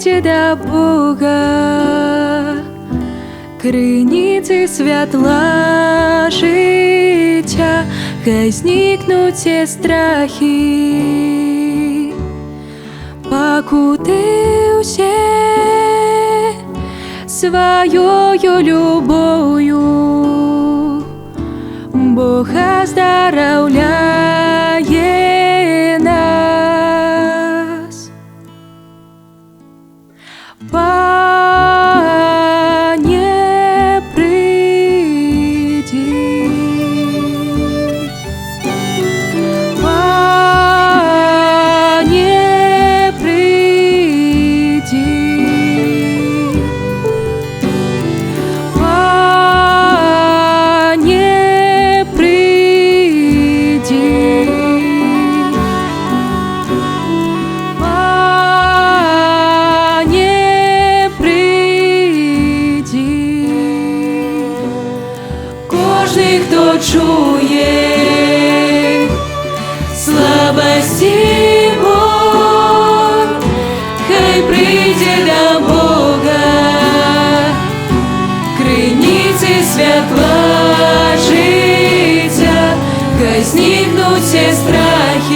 прийти до Бога, криниці святла життя, хай зникнуть все страхи, покути все своєю любов'ю. Бог оздоровляє нас. Пане, приди. Пане, приди. Пане, приди. Пане, приди. Кожний, хто чує слабості боль, хай прийде до Бога, криниці святла життя, хай зникнуть все страхи.